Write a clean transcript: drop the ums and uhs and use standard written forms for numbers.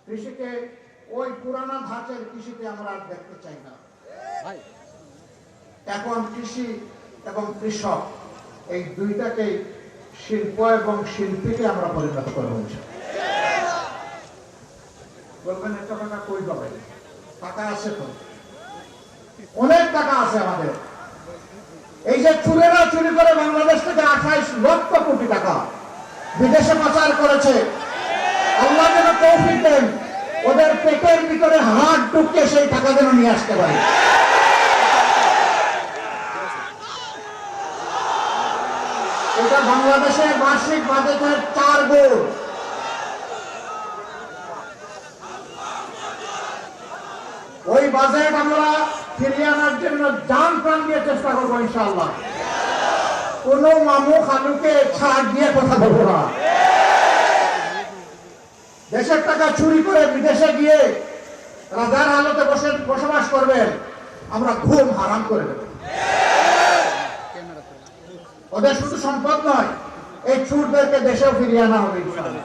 কৃষিকে ওই পুরানা ধাঁচের কৃষিতে আমরা আর দেখতে চাই না। এখন কৃষি এবং কৃষক এই দুইটাকেই শিল্প এবং শিল্পীকে আমরা পরিণত করবো। বলবেন এত টাকা কই পাবেন? টাকা আছে তো, অনেক টাকা আছে আমাদের। এই যে চুরেরা চুরি করে বাংলাদেশ থেকে 28 লক্ষ কোটি টাকা বিদেশে পাচার করেছে, আল্লাহ যেন তৌফিক দেন ওদের পেটের ভিতরে হাত ঢুকিয়ে সেই টাকা যেন নিয়ে আসতে পারে। এটা বাংলাদেশের বার্ষিক বাজেটের 4 গুণ। ওই বাজেট আমরা ফিরিয়ে আনার জন্য জান প্রাণ দিয়ে চেষ্টা করবো ইনশাআল্লাহ। কোন মামু খালুকে ছাড় দিয়ে কথা বলবো না। দেশের টাকা চুরি করে বিদেশে গিয়ে রাজার হালতে বসবাস করবেন, আমরা ঘুম হারাম করে দেব। ওদের শুধু সম্পদ নয়, এই চুরদেরকে দেশেও ফিরিয়ে আনা হবে ইনশাআল্লাহ।